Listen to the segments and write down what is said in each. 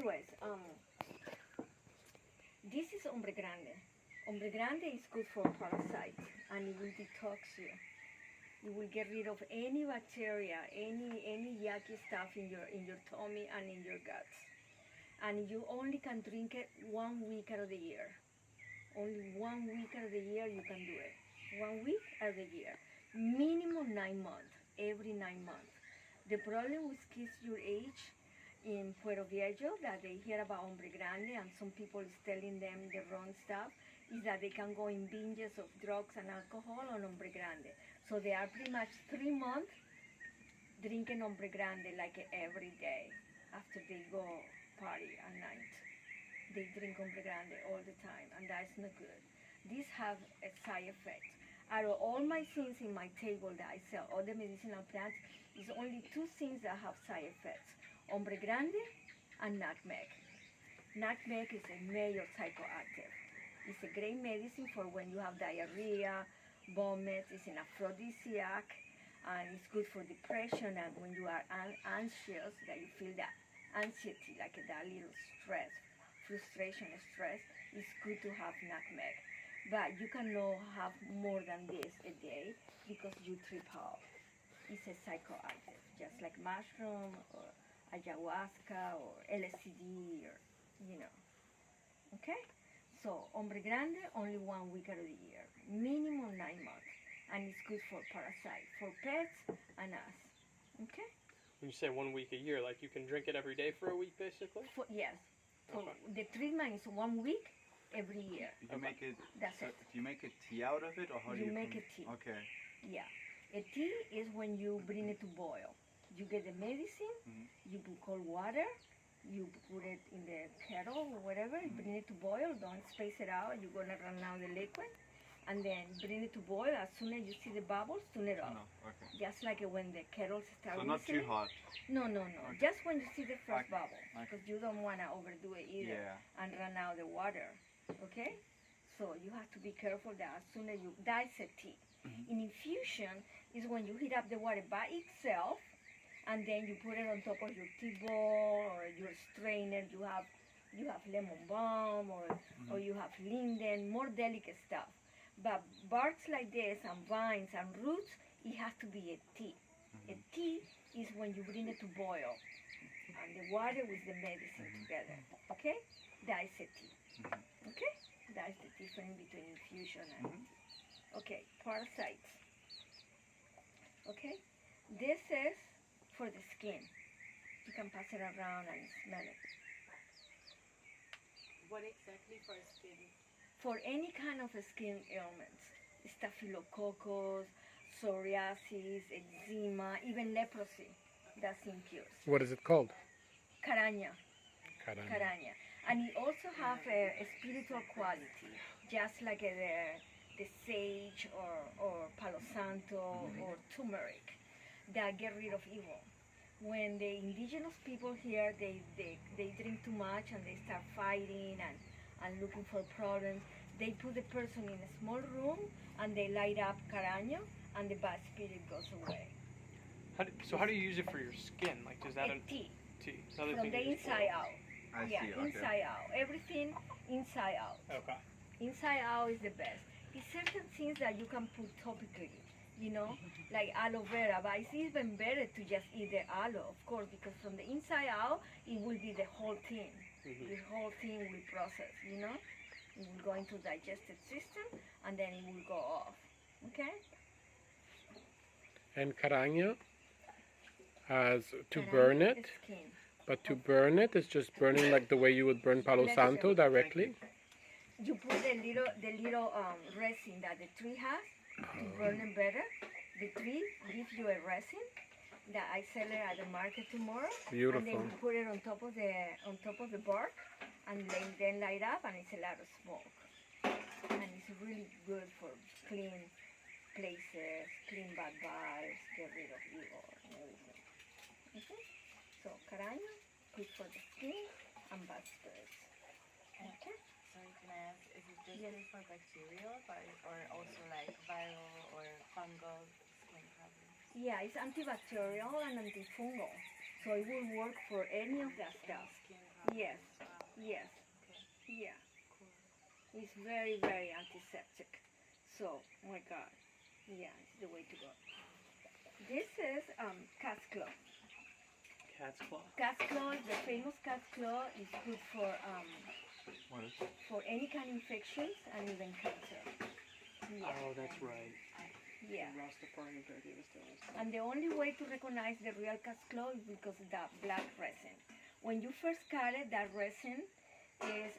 anyways, this is ombre grande. Ombre grande is good for parasites and it will detox you. You will get rid of any bacteria, any yucky stuff in your tummy and in your guts. And you only can drink it 1 week out of the year. Only 1 week out of the year you can do it. 1 week out of the year. Minimum 9 months, every 9 months. The problem with kids your age in Puerto Viejo that they hear about ombre grande and some people is telling them the wrong stuff is that they can go in binges of drugs and alcohol on ombre grande. So they are pretty much 3 months drinking ombre grande like every day after they go party at night. They drink ombre grande all the time and that's not good. These have a side effect. Out of all my things in my table that I sell, all the medicinal plants, is only 2 things that have side effects. Ombre grande and nutmeg. Nutmeg is a major psychoactive. It's a great medicine for when you have diarrhea, vomit. It's an aphrodisiac, and it's good for depression and when you are anxious, that you feel that anxiety, like that little stress, frustration, stress, it's good to have nutmeg. But you cannot have more than this a day because you trip out. It's a psychoactive, just like mushroom or ayahuasca or LSD or, you know. Okay? So, ombre grande, only 1 week out of the year. Minimum 9 months. And it's good for parasites, for pets and us. Okay? When you say 1 week a year, like you can drink it every day for a week, basically? Yes. Okay. The treatment is 1 week every year. You make it. That's so it. Do you make a tea out of it, or how do you? You make a tea. Okay. Yeah. A tea is when you bring it to boil. You get the medicine, you put cold water, you put it in the kettle or whatever, bring it to boil, don't space it out, you're going to run out the liquid, and then bring it to boil. As soon as you see the bubbles, turn it off. No, okay. Just like when the kettles start So not too whistling. hot. No. Okay. Just when you see the first Okay. bubble, because you don't want to overdo it either and run out the water, okay? So you have to be careful that as soon as you, that's a tea. In infusion is when you heat up the water by itself, and then you put it on top of your tea bowl or your strainer. You have lemon balm or you have linden, more delicate stuff. But barks like this and vines and roots, it has to be a tea. A tea is when you bring it to boil and the water with the medicine together. Okay? That is a tea. Okay? That's the difference between infusion and tea. Okay, parasites. Okay? This is for the skin. You can pass it around and smell it. What exactly for skin? For any kind of skin ailments, staphylococcus, psoriasis, eczema, even leprosy, that's impure. What is it called? Caraña. Caramba. Caraña. And it also have a spiritual quality, just like the sage or palo santo or turmeric that get rid of evil. When the indigenous people here, they drink too much and they start fighting and looking for problems, they put the person in a small room and they light up caraña and the bad spirit goes away. How do you use it for your skin? Like, is that A tea. tea? Another From thing the you use for inside it. out. I Yeah, see. Okay. inside out. Everything inside out. Okay. Inside out is the best. It's certain things that you can put topically, you know, like aloe vera, but it's even better to just eat the aloe, of course, because from the inside out, it will be the whole thing. The whole thing will process, you know. It will go into digestive system, and then it will go off, okay? And caraña has to Caraña burn it, is skin. but to burn it is just burning like the way you would burn Palo Santo directly. You put the little resin that the tree has to burn it better. The tree gives you a resin that I sell it at the market tomorrow. Beautiful. And then you put it on top of the bark, and then light up, and it's a lot of smoke. And it's really good for clean places, clean bad vibes, get rid of evil and everything. Okay? So caraña, good for the skin and bad spirits. Okay? Sorry, can I ask, is it just good for bacterial or also like viral or fungal skin problems? Yeah, it's antibacterial and antifungal. So it will work for any of that stuff. Skin Yes, Wow. yes, Okay. yeah. Cool. It's very, very antiseptic. So, oh my God, yeah, it's the way to go. This is cat's claw. Cat's claw. Cat's claw, the famous cat's claw, is good What is it? for any kind of infections and even cancer. Yeah, Oh, that's right. yeah. Rastafarian guy gave us those. And the only way to recognize the real cat's claw is because of that black resin. When you first cut it, that resin is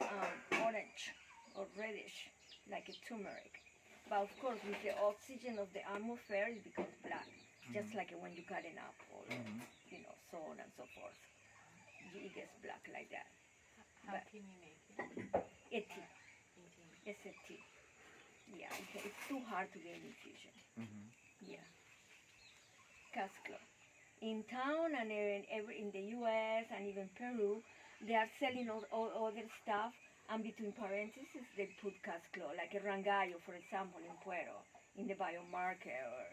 orange or reddish, like a turmeric. But of course, with the oxygen of the atmosphere, it becomes black, just like when you cut an apple, you know, so on and so forth. It gets black like that. How But- can you make it? A tea. Eating. It's a tea. Yeah, it's too hard to get infusion. Yeah. Cat's claw. In town and in the U.S. and even Peru, they are selling all other stuff, and between parentheses they put cat's claw, like a rangallo, for example, in Puero, in the biomarker, or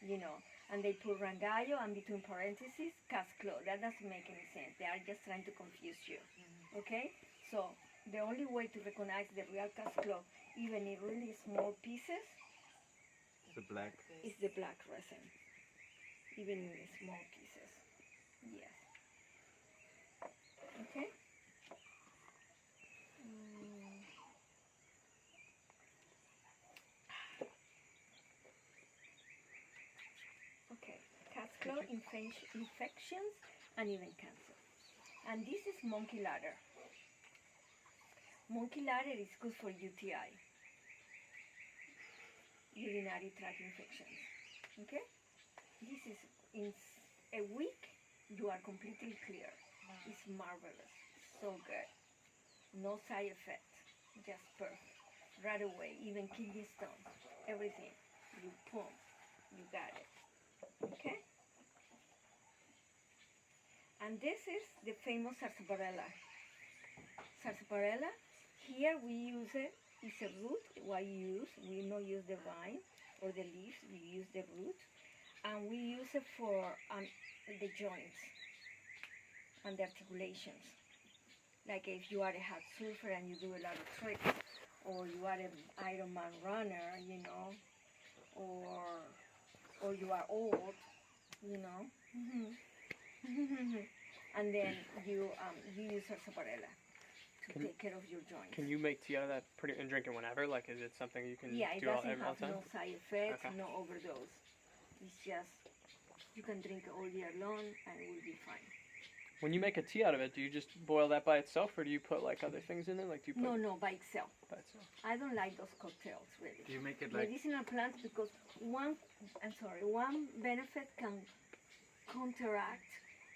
you know, and they put rangallo and between parentheses cat's claw. That doesn't make any sense. They are just trying to confuse you. Okay? So the only way to recognize the real cat's claw, even in really small pieces, The black. is the black resin. Even in the small pieces. Yes. Okay? Okay. Cat's claw infections and even cancer. And this is monkey ladder. Monkey ladder is good for UTI, urinary tract infections. Okay? This is in a week you are completely clear. It's marvelous. So good. No side effect. Just perfect. Right away. Even kidney stones. Everything. You pump. You got it. Okay? And this is the famous sarsaparilla. Sarsaparilla, here we use it. It's a root. What you use? We don't use the vine or the leaves. We use the root. And we use it for the joints and the articulations. Like if you are a hard surfer and you do a lot of tricks, or you are an Ironman runner, you know, or you are old, you know, and then you use sarsaparilla to Can- take care of your joints. Can you make tea out of that and drink it whenever? Like, is it something you can Yeah, it do all doesn't all have the time? no side effects, Okay. no overdose. It's just, you can drink it all year long and it will be fine. When you make a tea out of it, do you just boil that by itself, or do you put like other things in it? Like, do you put No, by itself. by itself? I don't like those cocktails, really. Do you make it like Medicinal plants, because one benefit can counteract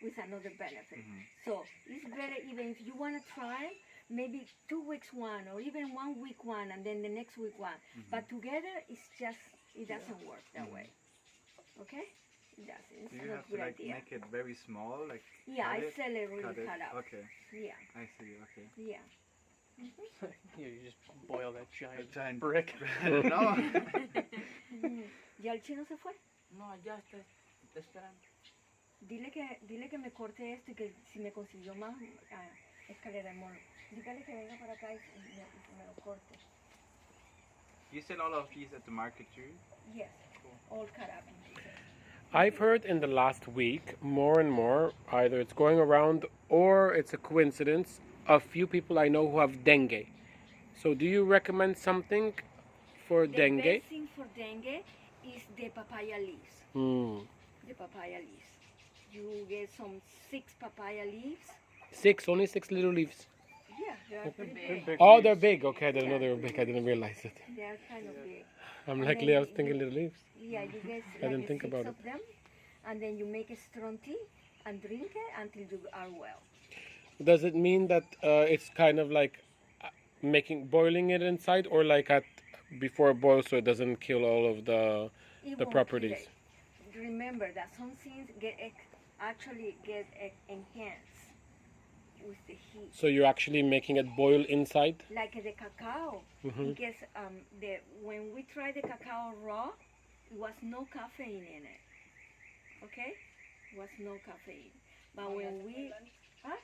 with another benefit. So it's better even if you want to try maybe 2 weeks one, or even 1 week one, and then the next week one. But together, it doesn't work that way. Okay? It doesn't. It's do you not have a to good like idea. make it very small, like Yeah, cut I it, sell it really cut it? cut up. Okay, Yeah, I see. Okay. yeah. Yeah, you just boil that giant, giant brick. No. ¿Ya el chino se fue? No, ya está esperando. Dile que me corte esto y que si me consiguió más escalera de mono. Dígale que venga para acá y me lo corte. You sell all of these at the market too? Yes, all cut up in pieces. I've heard in the last week more and more, either it's going around or it's a coincidence, a few people I know who have dengue. So do you recommend something for The dengue? best thing for dengue is the papaya leaves. The papaya leaves. You get some 6 papaya leaves. Only 6 little leaves. Yeah, they are pretty big. big Oh, leaves. they're big. Okay, I didn't know they were big. I didn't realize it. They are kind of big. I'm And likely then I was you- thinking little leaves. Yeah, you get I didn't like think 6 about of them, and then you make a strong tea and drink it until you are well. Does it mean that it's kind of like boiling it inside, or like before it boils so it doesn't kill all of the It The won't properties. kill it. Remember that some things actually get enhanced with the heat. so you're actually making it boil inside? Like the cacao, Mhm. it gets when we tried the cacao raw, it was no caffeine in it. Okay, it was no caffeine. But when we, huh?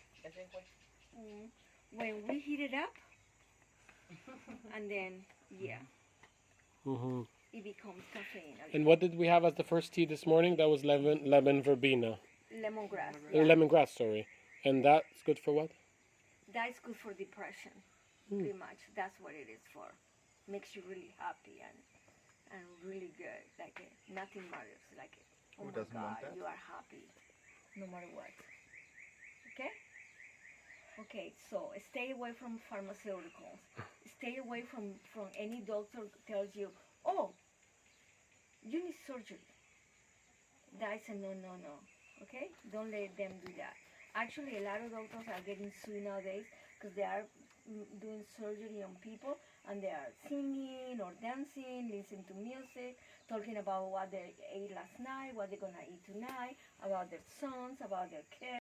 When we heat it up, and then Hmm. it becomes caffeine. And what did we have as the first tea this morning? That was lemon verbena. Lemongrass. Lemongrass, sorry. And that's good for what? That's good for depression. Pretty much. That's what it is for. Makes you really happy and really good. Like nothing matters. Like oh Who my doesn't want God, that? you are happy, no matter what. Okay. Okay. So stay away from pharmaceuticals. Stay away from any doctor tells you, oh, you need surgery. That's a no. Okay. Don't let them do that. Actually, a lot of doctors are getting sued nowadays because they are doing surgery on people and they are singing or dancing, listening to music, talking about what they ate last night, what they're gonna eat tonight, about their sons, about their kids.